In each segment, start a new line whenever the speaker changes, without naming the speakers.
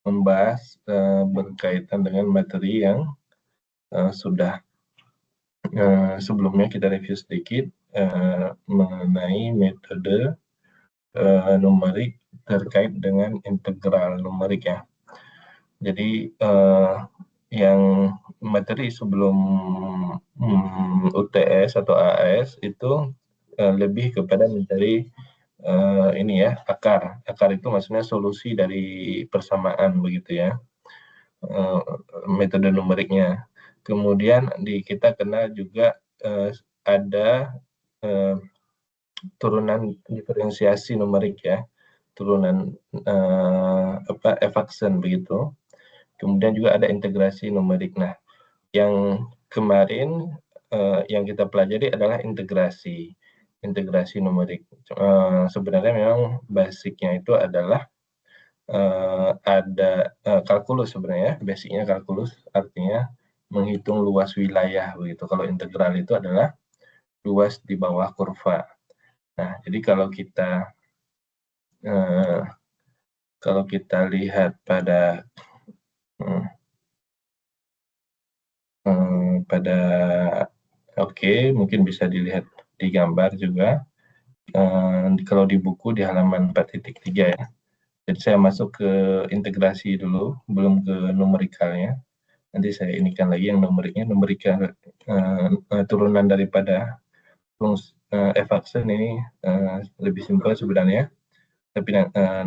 membahas berkaitan dengan materi yang sudah sebelumnya kita review sedikit mengenai metode numerik terkait dengan integral numerik ya. Jadi yang materi sebelum UTS atau AS itu lebih kepada mencari ini ya, akar. Akar itu maksudnya solusi dari persamaan begitu ya, metode numeriknya. Kemudian kita kenal juga ada turunan diferensiasi numerik ya, turunan Evackson begitu. Kemudian juga ada integrasi numerik. Nah, yang kemarin yang kita pelajari adalah integrasi numerik. Sebenarnya memang basicnya itu adalah ada kalkulus sebenarnya, basicnya kalkulus, artinya menghitung luas wilayah begitu. Kalau integral itu adalah luas di bawah kurva. Nah, jadi kalau kita lihat pada mungkin bisa dilihat di gambar juga. Kalau di buku di halaman 4.3 ya. Jadi saya masuk ke integrasi dulu, belum ke numerikalnya. Nanti saya inikan lagi yang numeriknya. Numerikal turunan daripada Evackson ini lebih simpel sebenarnya. Tapi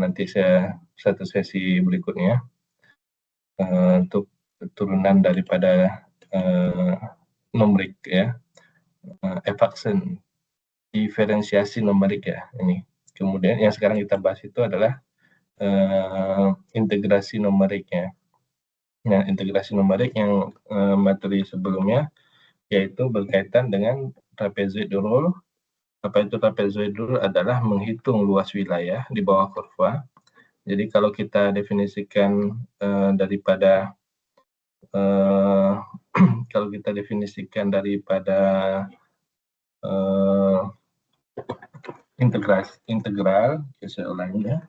nanti saya satu sesi berikutnya untuk turunan daripada numerik ya, Evackson, diferensiasi numerik ya ini. Kemudian yang sekarang kita bahas itu adalah integrasi numeriknya. Nah, integrasi numerik yang materi sebelumnya yaitu berkaitan dengan trapezoid rule. Apa itu trapezoid rule? Adalah menghitung luas wilayah di bawah kurva. Jadi kalau kita definisikan daripada integral, saya ulangi ya.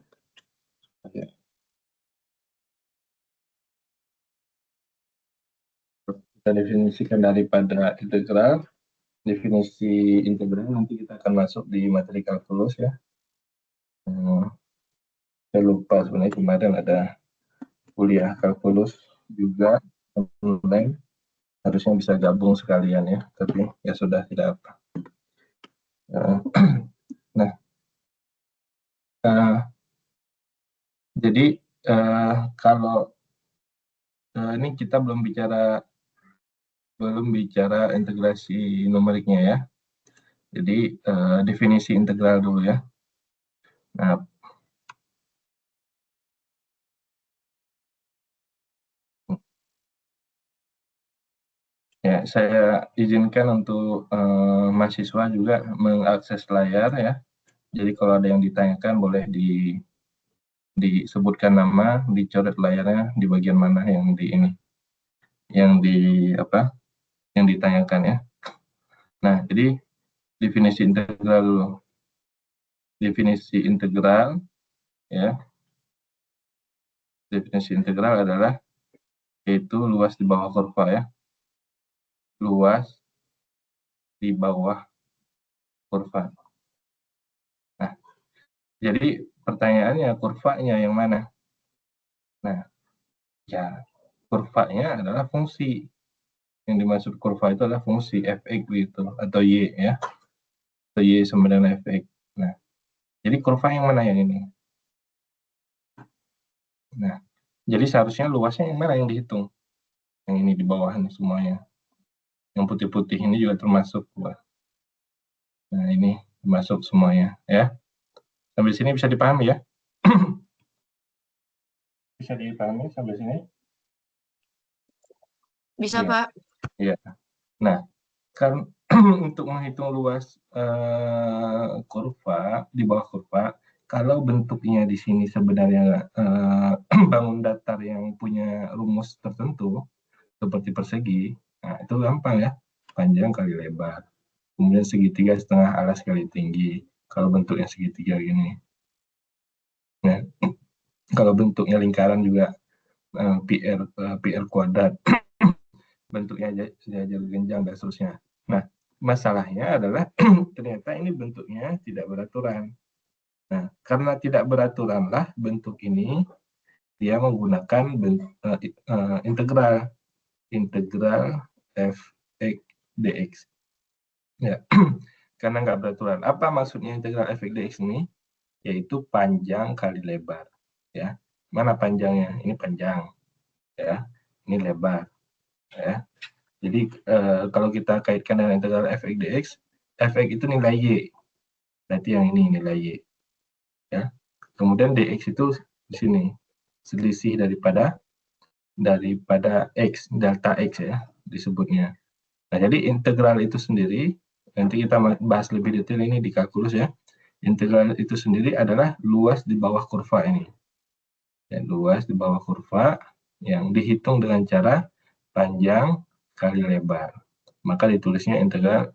Kita definisikan daripada integral, definisi integral nanti kita akan masuk di materi kalkulus ya. Saya lupa sebenarnya kemarin ada kuliah kalkulus juga online, harusnya bisa gabung sekalian ya, tapi ya sudah, tidak apa. Nah, jadi kalau ini kita belum bicara integrasi numeriknya ya. Jadi definisi integral dulu ya. Nah, ya, saya izinkan untuk mahasiswa juga mengakses layar ya. Jadi kalau ada yang ditanyakan boleh disebutkan nama, dicoret layarnya di bagian mana yang ditanyakan ya. Nah, jadi definisi integral dulu. Definisi integral ya. Definisi integral adalah yaitu luas di bawah kurva ya. Luas di bawah kurva. Nah, jadi pertanyaannya kurvanya yang mana? Nah, ya kurvanya adalah fungsi. Yang dimaksud kurva itu adalah fungsi fx gitu, atau y ya. Atau y sama dengan fx. Nah, jadi kurva yang mana yang ini? Nah, jadi seharusnya luasnya yang mana yang dihitung? Yang ini di bawah ini semuanya. Yang putih-putih ini juga termasuk. Nah, ini termasuk semuanya ya. Sampai sini bisa dipahami ya? Bisa dipahami sampai sini?
Bisa,
ya.
Pak.
Iya. Nah, kan untuk menghitung luas kurva di bawah kurva, kalau bentuknya di sini sebenarnya bangun datar yang punya rumus tertentu seperti persegi, nah itu gampang ya, panjang kali lebar, kemudian segitiga setengah alas kali tinggi. Kalau bentuknya segitiga gini, nah kalau bentuknya lingkaran juga PR kuadrat, bentuknya sejajar genjang dan seterusnya. Nah, masalahnya adalah ternyata ini bentuknya tidak beraturan. Nah, karena tidak beraturanlah bentuk ini dia menggunakan integral f(x) dx. Ya, karena nggak beraturan. Apa maksudnya integral f(x) dx ini? Yaitu panjang kali lebar. Ya, mana panjangnya? Ini panjang. Ya, ini lebar. Ya. Jadi kalau kita kaitkan dengan integral f(x) dx, f(x) itu nilai y. Berarti yang ini nilai y. Ya. Kemudian dx itu di sini selisih daripada x, delta x ya disebutnya. Nah, jadi integral itu sendiri, nanti kita bahas lebih detail ini di kalkulus ya. Integral itu sendiri adalah luas di bawah kurva ini. Ya, luas di bawah kurva yang dihitung dengan cara panjang kali lebar. Maka ditulisnya integral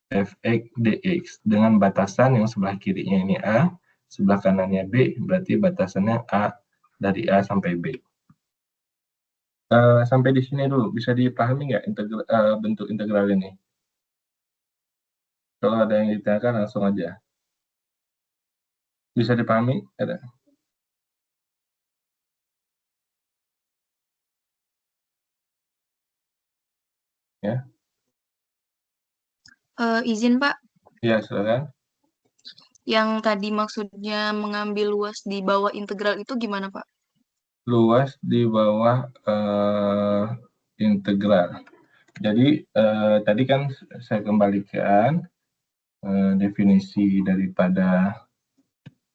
f(x) dx dengan batasan yang sebelah kirinya ini A, sebelah kanannya B, berarti batasannya A dari A sampai B. Sampai di sini dulu, bisa dipahami nggak bentuk integral ini? Kalau ada yang ditanyakan langsung aja. Bisa dipahami? Ada? Ya.
Izin Pak.
Ya, silakan.
Yang tadi maksudnya mengambil luas di bawah integral itu gimana Pak?
Luas di bawah integral. Jadi tadi kan saya kembalikan definisi daripada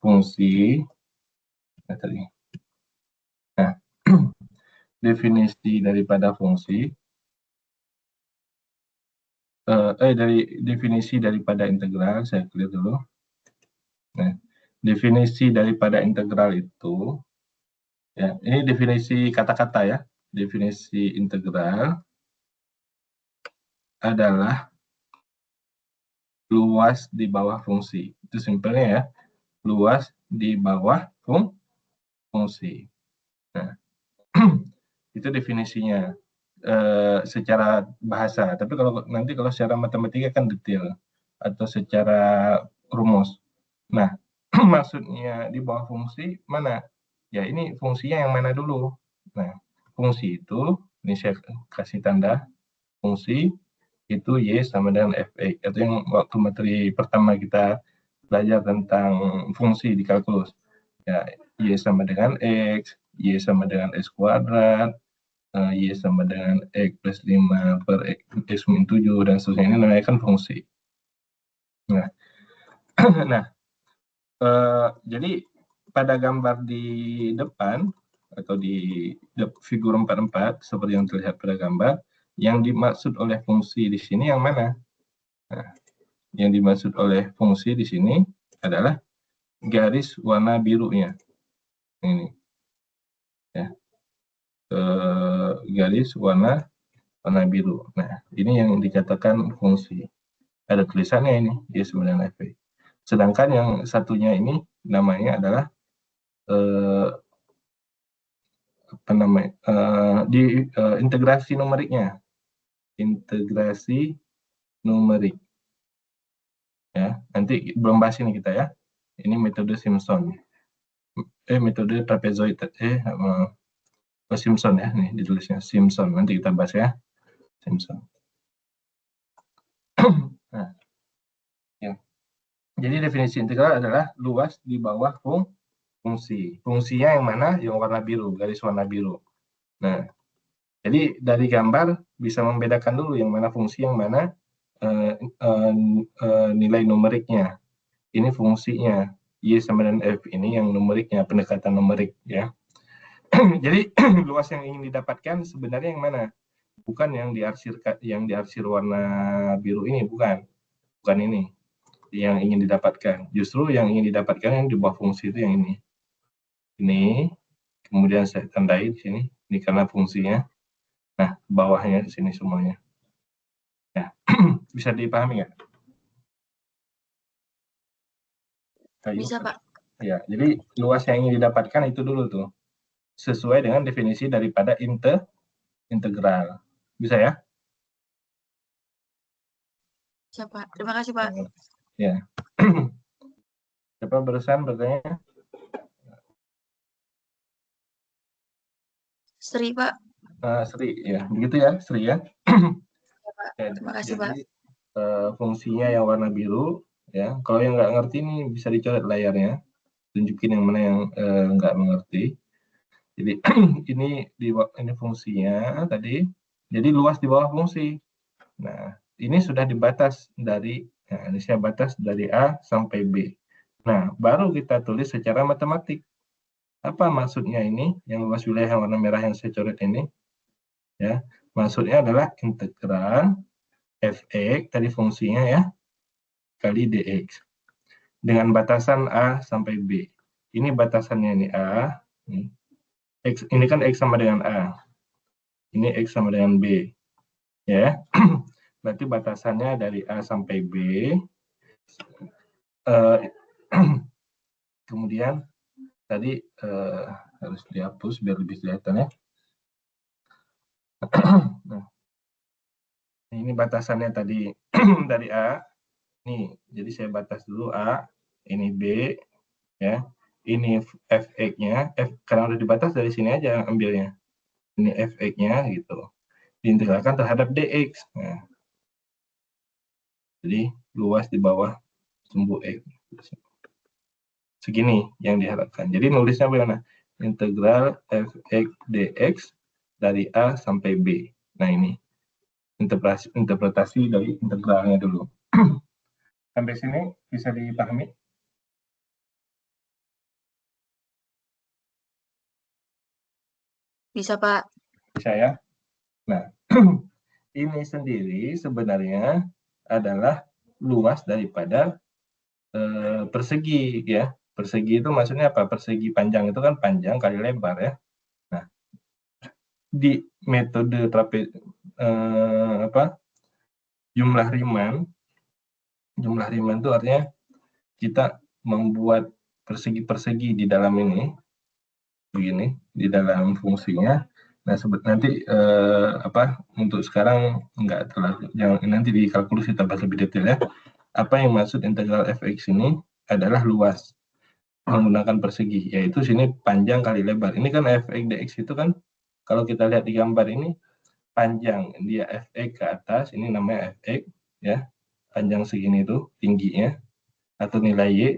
fungsi. Nah, definisi daripada fungsi dari definisi daripada integral saya clear dulu. Nah, definisi daripada integral itu ya, ini definisi kata-kata ya. Definisi integral adalah luas di bawah fungsi. Itu simpelnya ya. Luas di bawah fungsi. Nah, itu definisinya secara bahasa. Tapi nanti kalau secara matematika kan detail atau secara rumus. Nah, maksudnya di bawah fungsi mana? Ya ini fungsinya yang mana dulu? Nah, fungsi itu, ini saya kasih tanda, fungsi itu Y sama dengan Fx. Itu yang waktu materi pertama kita belajar tentang fungsi di kalkulus. Ya, Y sama dengan X, Y sama dengan X kuadrat, Y sama dengan X plus 5 per X min 7, dan seterusnya. Ini namanya kan fungsi. Nah, nah jadi pada gambar di depan, atau di figur 44, seperti yang terlihat pada gambar, yang dimaksud oleh fungsi di sini yang mana? Nah, yang dimaksud oleh fungsi di sini adalah garis warna birunya. Ini. Ya. Garis warna biru. Nah, ini yang dikatakan fungsi. Ada tulisannya ini, Y sama dengan F. Sedangkan yang satunya ini namanya adalah integrasi numeriknya. Integrasi numerik. Ya, nanti belum bahas ini kita ya. Ini metode Simpson. Metode trapezoid. Simpson ya, nih ditulisnya Simpson. Nanti kita bahas ya. Simpson. Nah, ya. Jadi definisi integral adalah luas di bawah fungsi. Fungsinya yang mana? Yang warna biru, garis warna biru. Nah, jadi dari gambar bisa membedakan dulu yang mana fungsi, yang mana nilai numeriknya. Ini fungsinya. Y sama dengan F ini yang numeriknya, pendekatan numerik ya. Jadi luas yang ingin didapatkan sebenarnya yang mana? Bukan yang diarsir warna biru ini, bukan ini yang ingin didapatkan. Justru yang ingin didapatkan yang di bawah fungsi itu yang ini. Kemudian saya tandai di sini, ini karena fungsinya. Nah, bawahnya di sini semuanya. Ya, bisa dipahami nggak?
Bisa Pak.
Ya, jadi luas yang ingin didapatkan itu dulu tuh. sesuai dengan definisi daripada integral. Bisa ya?
Siapa? Terima kasih, Pak.
Ya. Siapa barusan bertanya?
Sri, Pak.
Sri, ya. Begitu ya, Sri ya.
Ya, Pak.
Ya,
Terima kasih, Pak.
jadi fungsinya yang warna biru, ya. Kalau yang nggak ngerti nih bisa dicoret layarnya, tunjukin yang mana yang nggak mengerti. Jadi ini fungsinya tadi. Jadi luas di bawah fungsi. Nah, ini sudah dibatas dari, nah, ini saya batas dari A sampai B. Nah, baru kita tulis secara matematik. Apa maksudnya ini? Yang luas wilayah warna merah yang saya coret ini, ya, maksudnya adalah integral fx tadi fungsinya ya kali dx dengan batasan A sampai B. Ini batasannya ini A, x ini kan x sama dengan A, ini x sama dengan B, ya. Berarti batasannya dari A sampai B. Kemudian tadi harus dihapus biar lebih kelihatan ya. Nah, ini batasannya tadi dari A. Nih, jadi saya batas dulu A, ini B, ya. Ini fx-nya, karena udah dibatas dari sini aja ambilnya. Ini fx-nya gitu. Diintegralkan terhadap dx. Nah, jadi luas di bawah sumbu x. Segini yang diharapkan. Jadi nulisnya bagaimana? Integral fx dx dari A sampai B. Nah, ini interpretasi dari integralnya dulu. Sampai sini bisa dipahami?
Bisa, Pak.
Bisa ya? Nah, ini sendiri sebenarnya adalah luas daripada persegi ya. Persegi itu maksudnya apa? Persegi panjang itu kan panjang kali lebar ya. Nah, di metode jumlah Riemann itu artinya kita membuat persegi-persegi di dalam ini begini di dalam fungsinya. Nah, nanti untuk sekarang enggak terlalu, nanti di kalkulus kita bahas lebih detail ya. Apa yang maksud integral fx ini adalah luas menggunakan persegi, yaitu sini panjang kali lebar. Ini kan fx dx itu kan kalau kita lihat di gambar ini panjang, dia fx ke atas, ini namanya fx ya, panjang segini itu tingginya atau nilai y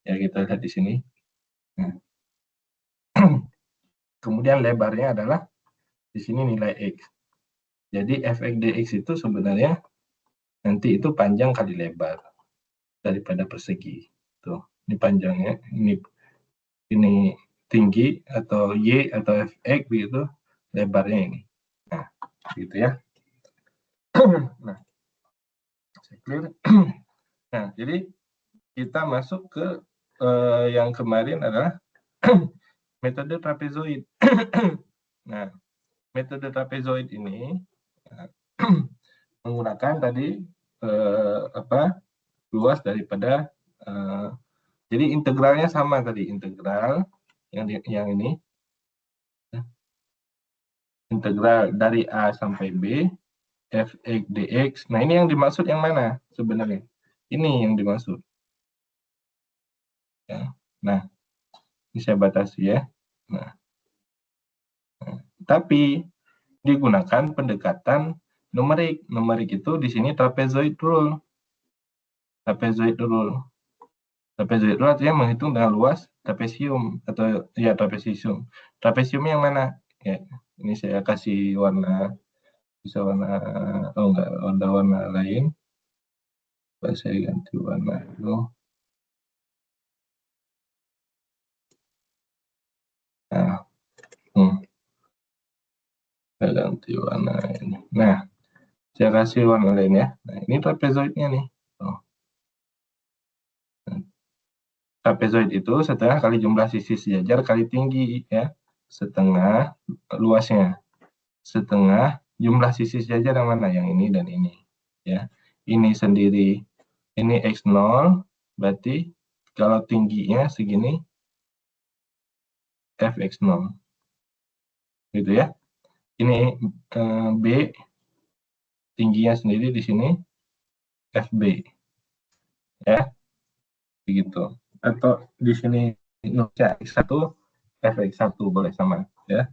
ya, kita lihat di sini. Nah, kemudian lebarnya adalah di sini nilai x. Jadi fx dx itu sebenarnya nanti itu panjang kali lebar daripada persegi. Tuh, ini panjangnya, ini tinggi atau y atau fx begitu, lebarnya ini. Nah, gitu ya. Nah, clear. Nah, jadi kita masuk ke yang kemarin adalah metode trapezoid. Nah, metode trapezoid ini menggunakan tadi luas daripada jadi integralnya sama tadi, integral yang ini integral dari A sampai B fx dx. Nah, ini yang dimaksud yang mana sebenarnya? Ini yang dimaksud ya. Nah, ini saya batasi ya. Nah, tapi digunakan pendekatan numerik. Numerik itu di sini trapezoid rule. Trapezoid rule artinya menghitung dengan luas trapesium atau ya trapesium. Trapesium yang mana? Ya, ini saya kasih warna, bisa warna enggak, warna lain. Saya ganti warna dulu. Nah, saya ganti warna ini. Nah, saya kasih warna lain ya. Nah, ini trapezoidnya nih. Trapezoid itu setengah kali jumlah sisi sejajar kali tinggi ya, setengah luasnya, setengah jumlah sisi sejajar yang mana, yang ini dan ini ya. Ini sendiri, ini x0, berarti kalau tingginya segini fx0 gitu ya. Ini B, tingginya sendiri di sini FB, ya, begitu. Atau di sini X1, Fx1 boleh sama, ya,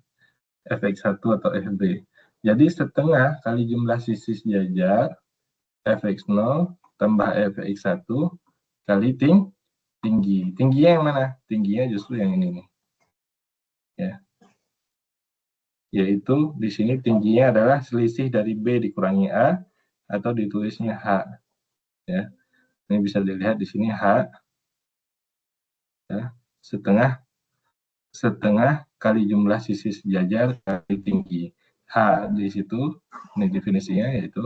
Fx1 atau FB. Jadi setengah kali jumlah sisi sejajar Fx0 tambah Fx1 kali tinggi. Tingginya yang mana? Tingginya justru yang ini nih. Ya. Yaitu di sini tingginya adalah selisih dari B dikurangi A atau ditulisnya H. Ya. Ini bisa dilihat di sini H, ya, setengah kali jumlah sisi sejajar kali tinggi. H di situ, ini definisinya yaitu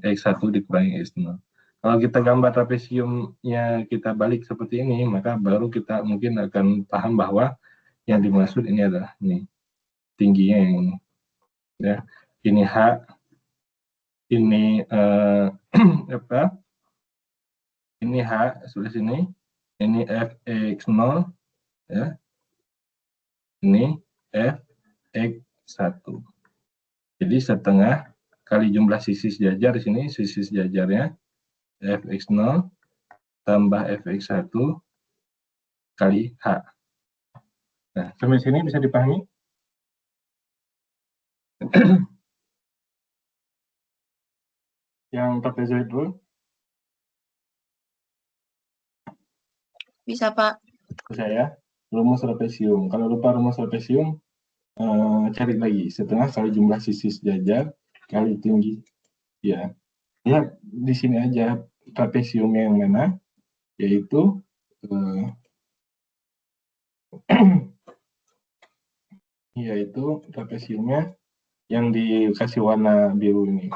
X1 dikurangi X0. Kalau kita gambar trapesiumnya kita balik seperti ini, maka baru kita mungkin akan paham bahwa yang dimaksud ini adalah ini tingginya yang ini. Ya, ini H, ini apa? Ini H sebelah sini, ini Fx0, ya, ini Fx1. Jadi setengah kali jumlah sisi sejajar di sini, sisi sejajarnya Fx0 tambah Fx1 kali H. Nah, sampai sini bisa dipahami? Yang trapezoid rule?
Bisa, Pak.
Saya, rumus trapesium. Kalau lupa rumus trapesium, cari lagi. Setengah kali jumlah sisi sejajar kali tinggi. Ya, lihat di sini aja trapesiumnya yang mana, yaitu yaitu trapesiumnya yang dikasih warna biru ini.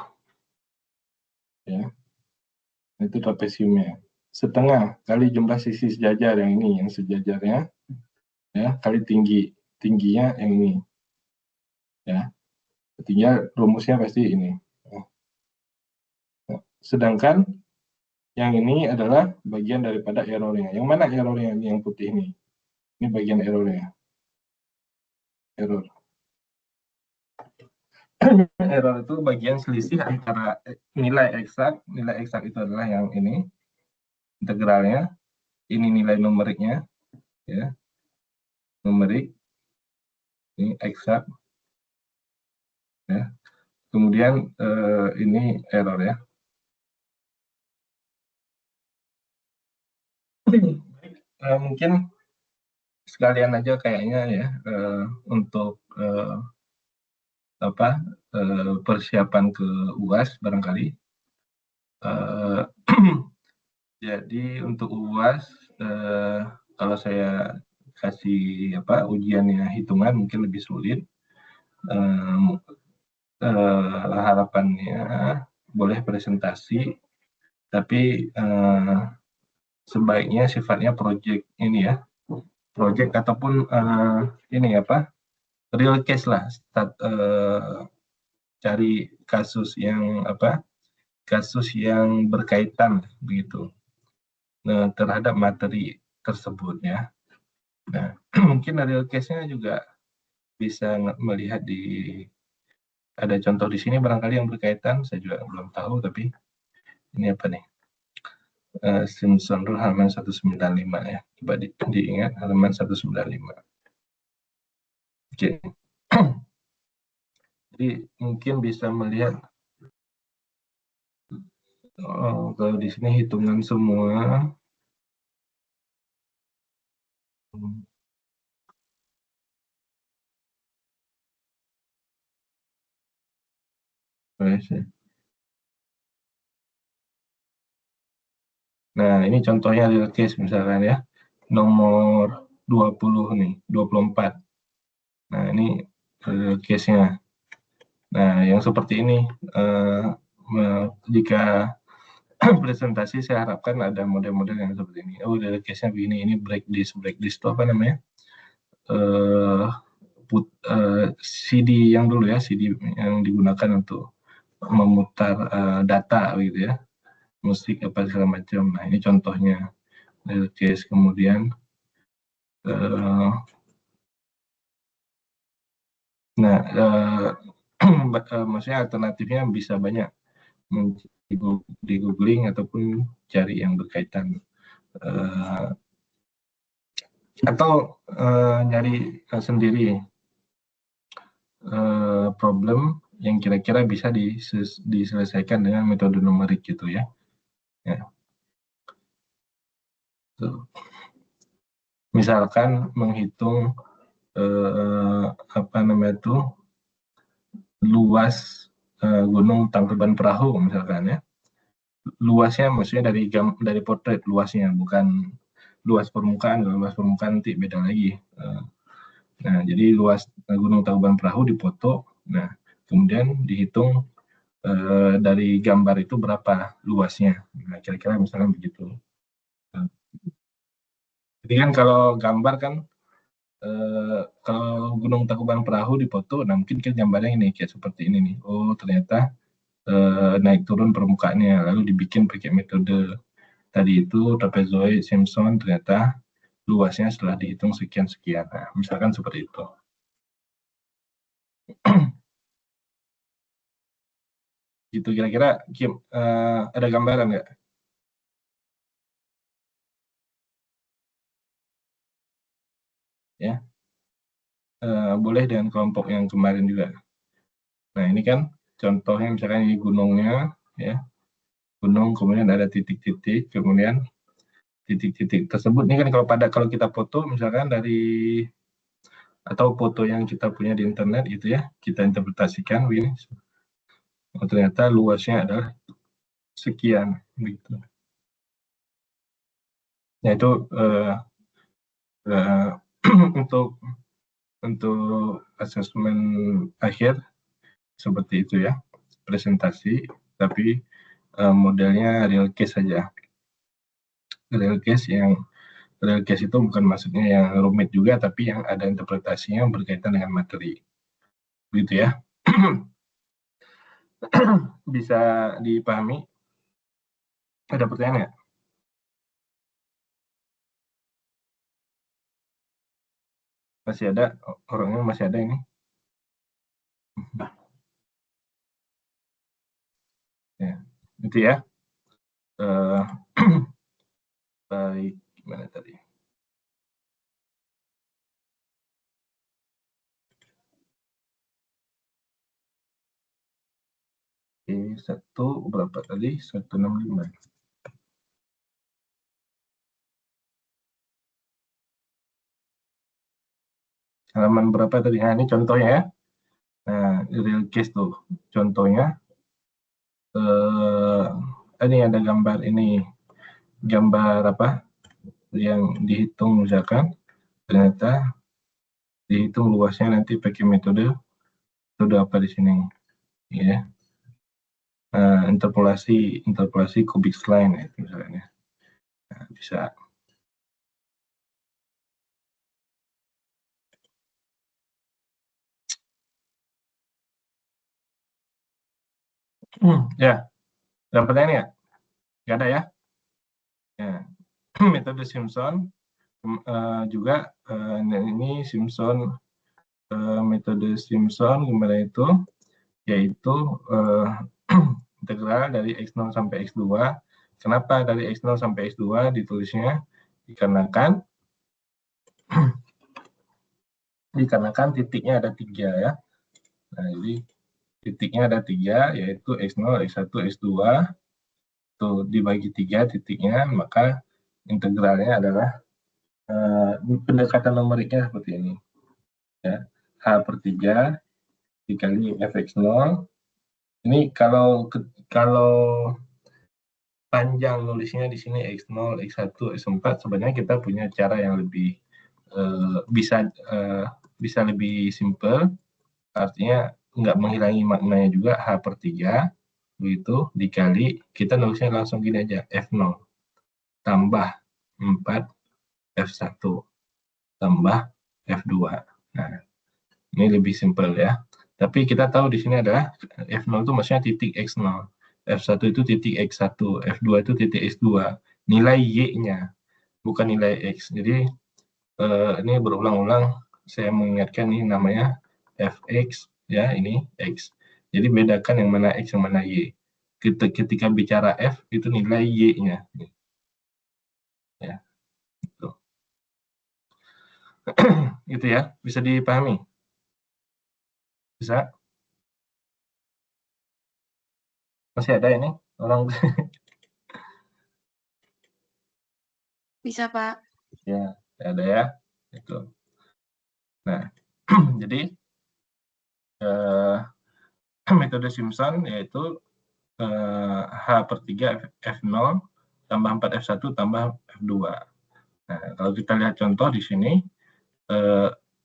Ya, itu trapesiumnya. Setengah kali jumlah sisi sejajar yang ini, yang sejajarnya, ya, kali tingginya yang ini, ya. Tinggal rumusnya pasti ini. Sedangkan yang ini adalah bagian daripada errornya. Yang mana errornya? Yang putih ini. Ini bagian errornya. Error. Error itu bagian selisih antara nilai eksak itu adalah yang ini, integralnya, ini nilai numeriknya, ya, numerik, ini eksak, ya. Kemudian ini error, ya. Mungkin sekalian aja kayaknya ya untuk persiapan ke UAS barangkali. Jadi untuk UAS kalau saya kasih ujiannya hitungan mungkin lebih sulit. Harapannya boleh presentasi, tapi sebaiknya sifatnya project ini ya, project ataupun ini real case lah, cari kasus yang kasus yang berkaitan begitu terhadap materi tersebut ya. Nah, mungkin real case-nya juga bisa melihat ada contoh di sini barangkali yang berkaitan, saya juga belum tahu, tapi ini apa nih? Simpson Rule halaman 195 ya. Coba diingat halaman 195. Oke. Jadi mungkin bisa melihat kalau di sini hitungan semua. Nah, ini contohnya real case misalkan ya. Nomor 20 nih, 24. Nah, ini real case-nya. Nah, yang seperti ini jika presentasi saya harapkan ada model-model yang seperti ini. Oh, real case-nya begini, ini break disk itu apa namanya? CD yang dulu ya, CD yang digunakan untuk memutar data gitu ya, musik apa segala macam. Nah, ini contohnya real case. Kemudian Nah, maksudnya alternatifnya bisa banyak, di googling ataupun cari yang berkaitan, atau nyari sendiri problem yang kira-kira bisa diselesaikan dengan metode numerik gitu ya. Ya. Misalkan menghitung apa namanya itu, luas Gunung Tangkuban Perahu misalkan ya. Luasnya maksudnya dari potret luasnya, bukan luas permukaan. Kalau luas permukaan nanti beda lagi. Nah, jadi luas Gunung Tangkuban Perahu difoto. Nah, kemudian dihitung dari gambar itu berapa luasnya. Nah, kira-kira misalnya begitu. Jadi kan kalau gambar kan, kalau Gunung Tangkuban Perahu difoto, nah mungkin kan gambarnya ini kayak seperti ini nih. Oh, ternyata naik turun permukaannya, lalu dibikin pakai metode tadi itu trapezoid Simpson, ternyata luasnya setelah dihitung sekian-sekian. Nah, misalkan seperti itu. Gitu kira-kira, Kim, ada gambaran nggak? Ya, boleh dengan kelompok yang kemarin juga. Nah, ini kan contohnya misalkan ini gunungnya, ya, gunung, kemudian ada titik-titik, kemudian titik-titik tersebut ini kan kalau kita foto misalkan dari, atau foto yang kita punya di internet gitu ya, kita interpretasikan begini, oh, ternyata luasnya adalah sekian gitu. Nah, itu untuk asesmen akhir seperti itu ya, presentasi, tapi modelnya real case saja. Real case itu bukan maksudnya yang rumit juga, tapi yang ada interpretasinya berkaitan dengan materi. Begitu ya. Bisa dipahami? Ada pertanyaan nggak? Masih ada? Orangnya masih ada ini? Ya, itu ya. Baik, gimana tadi? Oke, satu berapa tadi? 165. Halaman berapa tadi? Nah, ini contohnya ya. Nah, real case tuh. Contohnya, ini ada gambar ini. Gambar apa? Yang dihitung misalkan, ternyata dihitung luasnya nanti pakai metode apa di sini? Ya. Interpolasi cubic line ya, misalnya. Nah, bisa. Ya, ada pertanyaan ya? Nggak ada ya? Ya. Metode Simpson juga, ini Simpson, metode Simpson kemana itu, yaitu integral dari X0 sampai X2. Kenapa dari X0 sampai X2 ditulisnya? Dikarenakan titiknya ada 3 ya. Nah, jadi titiknya ada 3, yaitu X0, X1, X2. Tuh, dibagi 3 titiknya, maka integralnya adalah pendekatan numeriknya seperti ini. Ya. H/3 dikali Fx0. Ini kalau panjang nulisnya di sini X0, X1, X4, sebenarnya kita punya cara yang lebih bisa lebih simple, artinya nggak menghilangi maknanya juga. H/3 begitu dikali, kita nulisnya langsung gini aja, F0 tambah 4 F1 tambah F2. Nah, ini lebih simple ya. Tapi kita tahu di sini adalah F0 itu maksudnya titik X0. F1 itu titik X1, F2 itu titik X2. Nilai Y-nya, bukan nilai X. Jadi ini berulang-ulang saya mengingatkan ini namanya fx, ya ini x. Jadi bedakan yang mana x, yang mana y. Ketika bicara f, itu nilai y-nya. Ya, gitu. Gitu ya, bisa dipahami? Bisa? Masih ada ini? Orang
Bisa, Pak.
ya, ada ya. Itu. Nah, jadi metode Simpson yaitu H per 3 F0 tambah 4 F1 tambah F2. Nah, kalau kita lihat contoh di sini,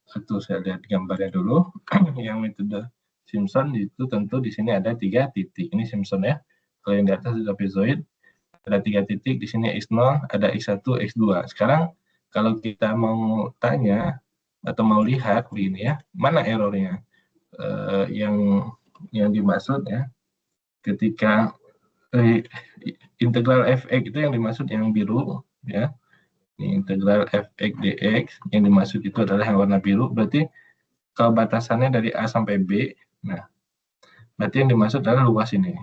itu saya lihat gambarnya dulu. Yang metode Simpson itu tentu di sini ada 3 titik. Ini Simpson ya. Kalau yang di atas itu trapezoid, ada 3 titik. Di sini X0, ada X1, X2. Sekarang kalau kita mau tanya atau mau lihat begini ya, mana errornya? Yang dimaksud ya, ketika integral fx itu yang dimaksud yang biru ya. Integral fx dx yang dimaksud itu adalah yang warna biru, berarti kalau batasannya dari A sampai B, nah berarti yang dimaksud adalah luas ini.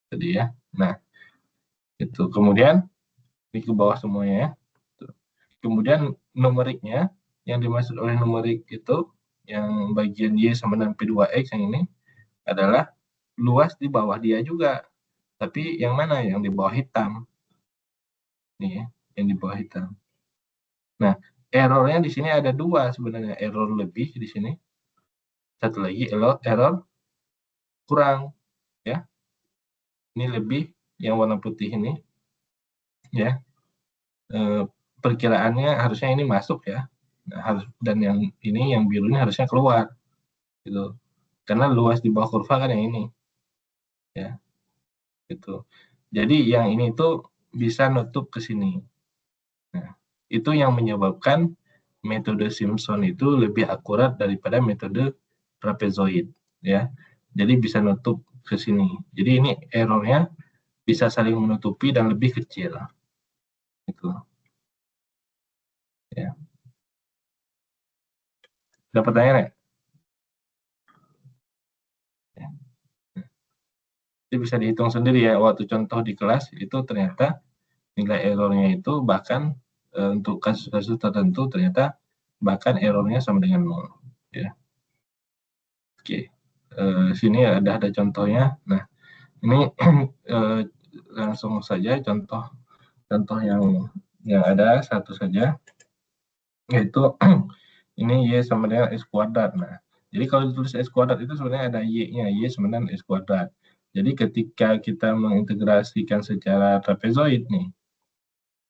Jadi ya. Nah, itu. Kemudian ini ke bawah semuanya ya. Kemudian numeriknya yang dimaksud oleh numerik itu yang bagian Y sama dengan P2X yang ini adalah luas di bawah dia juga. Tapi yang mana? Yang di bawah hitam. Nih ya, yang di bawah hitam. Nah, errornya di sini ada dua sebenarnya. Error lebih di sini. Satu lagi error kurang. Ya, ini lebih yang warna putih ini. Ya, perkiraannya harusnya ini masuk ya. Nah, dan yang ini yang biru ini harusnya keluar. Gitu. Karena luas di bawah kurva kan yang ini. Ya, gitu. Jadi yang ini tuh bisa nutup ke sini. Nah, itu yang menyebabkan metode Simpson itu lebih akurat daripada metode trapezoid, ya. Jadi bisa nutup ke sini. Jadi ini errornya bisa saling menutupi dan lebih kecil. Itu. Ya. Dapat pertanyaan ya? Ya. Jadi bisa dihitung sendiri ya. Waktu contoh di kelas itu ternyata nilai errornya itu bahkan untuk kasus-kasus tertentu ternyata bahkan errornya sama dengan 0. Ya. Oke. Sini ada contohnya. Nah, ini langsung saja contoh yang ada satu saja, yaitu ini Y sama dengan X kuadrat. Nah, jadi kalau ditulis X kuadrat itu sebenarnya ada Y-nya, Y sama dengan X kuadrat. Jadi ketika kita mengintegrasikan secara trapezoid nih,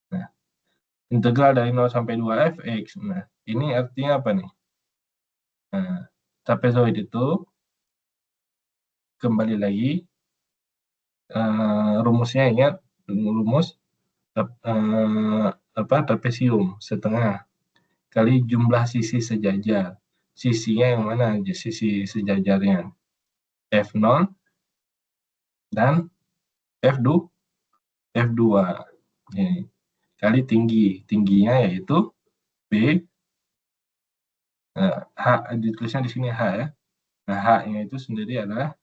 nah, integral dari 0 sampai 2 fx, nah, ini artinya apa nih? Nah, trapezoid itu kembali lagi, rumusnya ingat, rumus trapesium setengah kali jumlah sisi sejajar. Sisinya yang mana? Sisi sejajarnya F0 dan F2 ini. Kali tingginya yaitu B, H, ditulisnya di sini H ya. Nah, H-nya itu sendiri adalah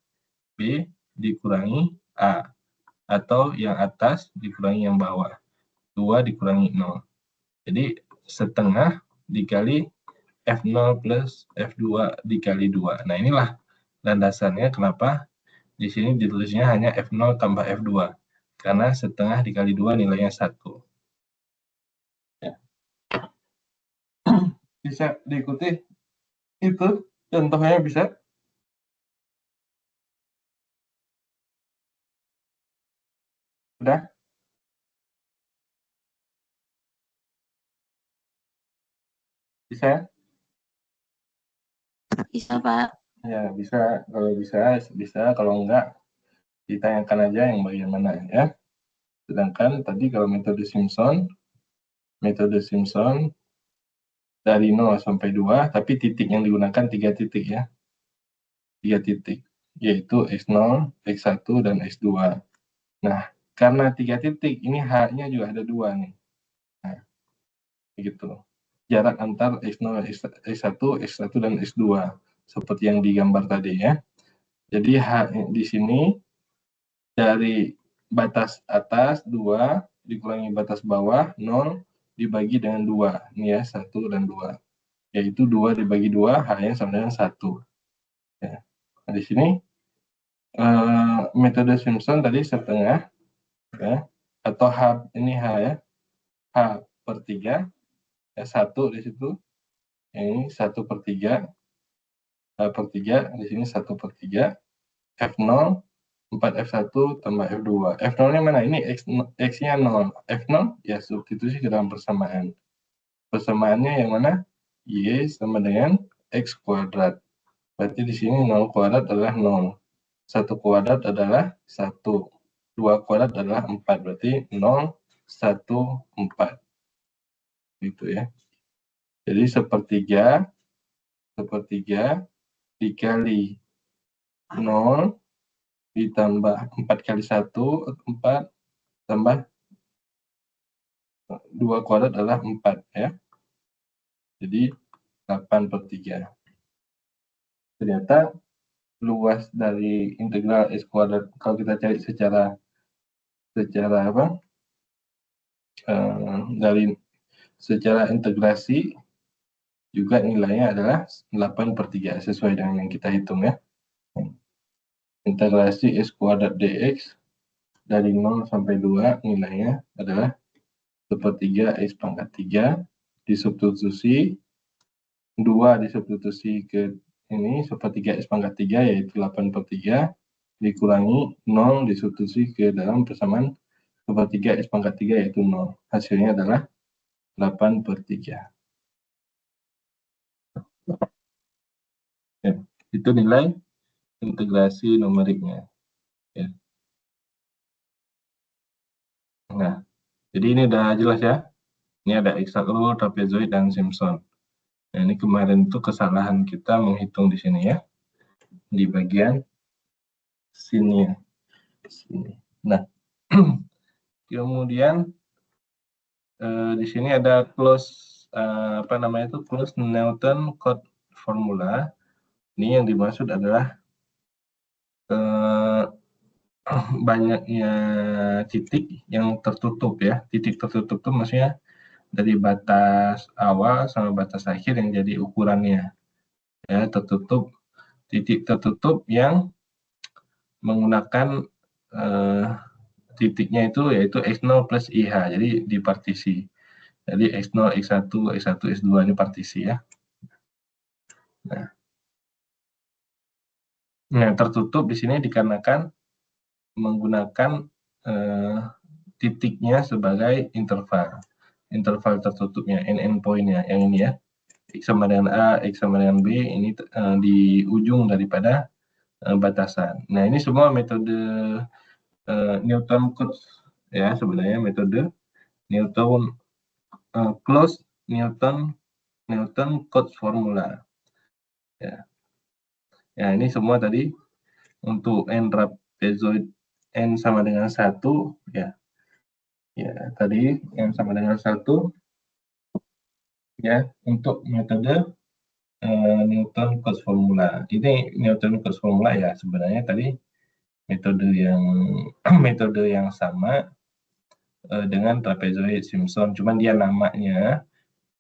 B dikurangi A, atau yang atas dikurangi yang bawah, 2 dikurangi 0. Jadi setengah dikali F0 plus F2 dikali 2. Nah, inilah landasannya kenapa di sini ditulisnya hanya F0 tambah F2. Karena setengah dikali 2 nilainya 1. Ya. Bisa diikuti itu contohnya bisa. Udah? Bisa?
Bisa, Pak.
Ya, bisa. Kalau bisa. Kalau enggak, ditanyakan aja yang bagian mana ya. Sedangkan tadi kalau metode Simpson dari 0 sampai 2, tapi titik yang digunakan 3 titik ya. 3 titik, yaitu X0, X1, dan X2. Nah, karena 3 titik, ini H-nya juga ada 2 nih. Nah, begitu. jarak antar X0, X1, X1 dan X2 seperti yang digambar tadi ya. Jadi di sini dari batas atas 2 dikurangi batas bawah 0 dibagi dengan 2. Ini ya, 1 dan 2. Yaitu 2 dibagi 2, H-nya sama dengan 1. Ya. Nah, di sini metode Simpson tadi setengah, ya, atau H, ini H ya, H per 3, ya, 1 di situ, ini 1/3, H per 3, di sini 1/3, F0, 4F1 tambah F2. F0-nya mana? Ini X-nya 0. F0, ya substitusi ke dalam persamaan. Persamaannya yang mana? Y sama dengan X kuadrat. Berarti di sini 0 kuadrat adalah 0. 1 kuadrat adalah 1. 2 kuadrat adalah 4. Berarti 0, 1, 4. Gitu ya. Jadi sepertiga dikali 0 ditambah 4 kali 1, 4, tambah 2 kuadrat adalah 4 ya. Jadi 8/3. Ternyata luas dari integral X kuadrat kalau kita cari secara apa? Secara integrasi juga nilainya adalah 8/3 sesuai dengan yang kita hitung ya. Integrasi X kuadrat dx dari 0 sampai 2 nilainya adalah 1/3 X pangkat 3 disubstitusi 2 disubstitusi ke ini 1/3 X pangkat 3 yaitu 8/3 dikurangi 0 disubstitusi ke dalam persamaan 1/3 X pangkat 3 yaitu 0. Hasilnya adalah 8/3. Ya, itu nilai integrasi numeriknya. Ya. Nah, jadi ini udah jelas ya. Ini ada hexagonal, trapezoid, dan Simpson. Nah, ini kemarin itu kesalahan kita menghitung di sini ya, di bagian sini ya. Sini. Nah, kemudian di sini ada close close Newton code formula. Ini yang dimaksud adalah banyaknya titik yang tertutup ya. Titik tertutup itu maksudnya dari batas awal sama batas akhir yang jadi ukurannya. Ya, tertutup, titik tertutup yang menggunakan titiknya itu yaitu X0 plus IH. Jadi di partisi. Jadi X0, X1, X1, X2 ini partisi ya. Nah, tertutup di sini dikarenakan menggunakan titiknya sebagai interval. Interval tertutupnya, endpoint-nya, yang ini ya. X sama dengan A, X sama dengan B, ini di ujung daripada batasan. Nah, ini semua metode Newton Cotes ya, sebenarnya metode Newton close Newton Cotes formula. Ya. Ya, ini semua tadi untuk n trapezoid n sama dengan 1 ya. Ya, tadi n sama dengan 1 ya untuk metode Newton Cotes formula. Ini Newton Cotes formula ya sebenarnya tadi metode yang sama dengan trapezoid Simpson, cuman dia namanya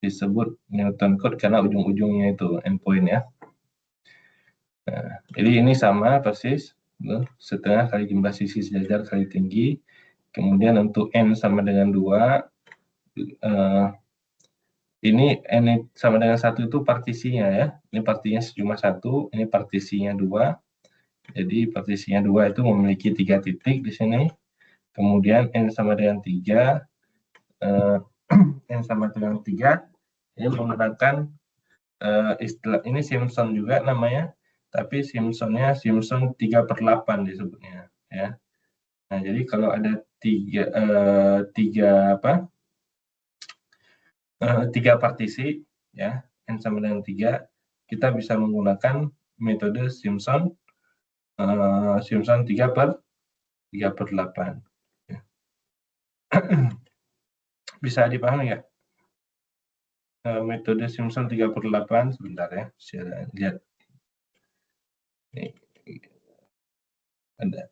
disebut Newton Cotes karena ujung-ujungnya itu endpoint ya. Nah, jadi ini sama persis, setengah kali jumlah sisi sejajar kali tinggi. Kemudian untuk n sama dengan 2, ini n sama dengan 1 itu partisinya ya. Ini partisinya cuma 1, ini partisinya 2. Jadi partisinya 2 itu memiliki 3 titik di sini. Kemudian n sama dengan 3, n sama dengan 3, ini menggunakan istilah ini Simpson juga namanya, tapi Simpsonnya Simpson 3/8 disebutnya ya. Nah, jadi kalau ada tiga partisi ya, n sama dengan 3, kita bisa menggunakan metode Simpson 3/8 ya. Bisa dipahami nggak? metode Simpson 3/8 sebentar ya, saya lihat. Nih, ada.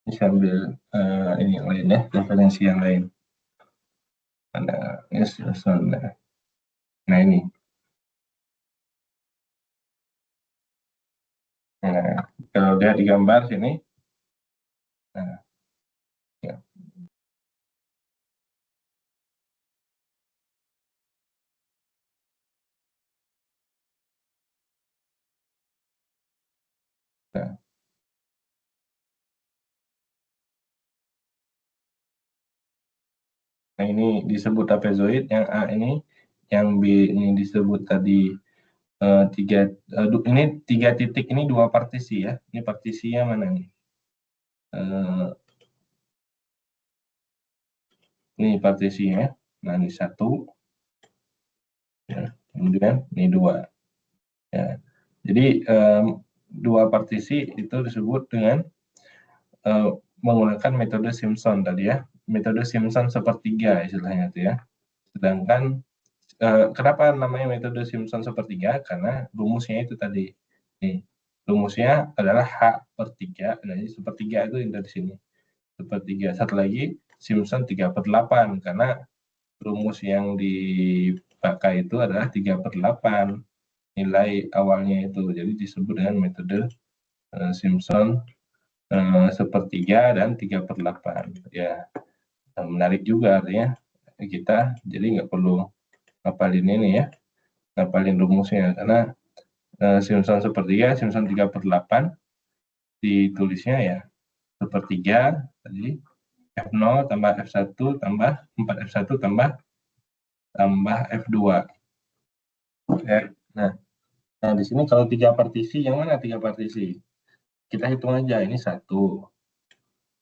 Ini sambil ini yang lain ya, referensi yang lain. Ada Simpson. Nah ini. Nah, kalau lihat di gambar sini, nah, ya. Nah ini disebut trapezoid, yang A ini, yang B ini disebut tadi ini 3 titik ini 2 partisi ya. Ini partisinya mana nih? Ini partisinya. Nah ini 1, ya. Kemudian ini 2. Ya. Jadi 2 partisi itu disebut dengan menggunakan metode Simpson tadi ya. Metode Simpson sepertiga istilahnya itu ya. Sedangkan kenapa namanya metode Simpson sepertiga? Karena rumusnya itu tadi. Nih, rumusnya adalah H/3. Nah, ini sepertiga itu yang dari sini. Sepertiga. Satu lagi, Simpson 3/8. Karena rumus yang dipakai itu adalah 3/8. Nilai awalnya itu. Jadi disebut dengan metode Simpson sepertiga dan 3/8. Ya, menarik juga artinya kita jadi nggak perlu ngapalin ini ya, ngapalin rumusnya, karena Simpson sepertiga, Simpson 3/8 ditulisnya ya sepertiga tadi, F0 tambah F1 tambah 4F1 tambah F2 ya. Nah di sini kalau 3 partisi, yang mana 3 partisi? Kita hitung aja, ini 1,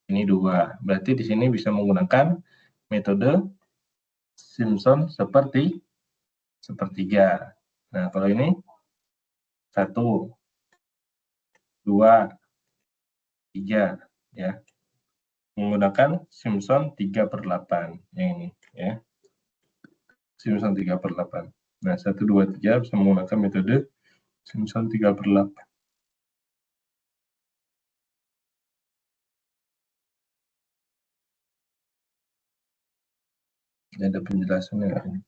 ini 2. Berarti di sini bisa menggunakan metode Simpson sepertiga. Nah, kalau ini 1, 2, 3 ya. Menggunakan Simpson 3/8 yang ini ya. Simpson 3/8. Nah, 1, 2, 3 bisa menggunakan metode Simpson 3/8. Ini ada penjelasannya.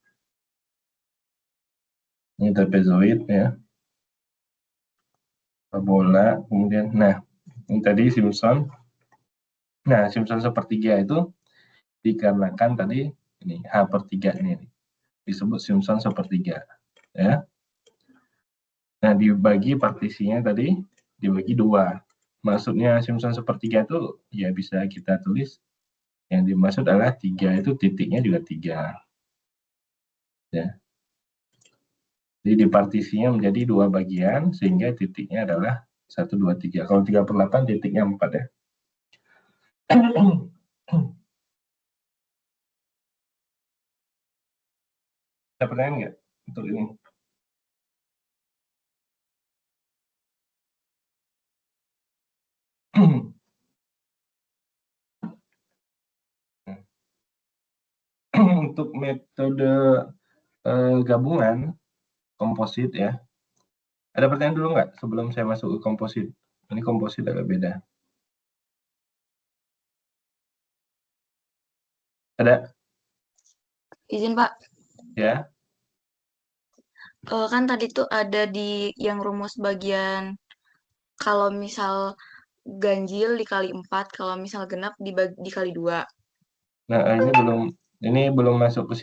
Ini trapezoid ya. Parabola, kemudian nah, ini tadi Simpson. Nah, Simpson sepertiga itu dikarenakan tadi ini H/3 ini disebut Simpson sepertiga ya. Nah, dibagi partisinya tadi dibagi 2. Maksudnya Simpson sepertiga itu ya bisa kita tulis yang dimaksud adalah 3 itu titiknya juga 3 ya. Jadi dipartisinya menjadi 2 bagian sehingga titiknya adalah 1, 2, 3. Kalau 3/8 titiknya 4 ya. Ada pertanyaan nggak untuk ini? Untuk metode gabungan komposit ya. Ada pertanyaan dulu nggak sebelum saya masuk ke komposit? Ini komposit agak beda. Ada?
Izin Pak.
Ya.
Kan tadi tuh ada di yang rumus bagian kalau misal ganjil dikali 4, kalau misal genap dikali 2.
Nah, ini belum masuk ke situ.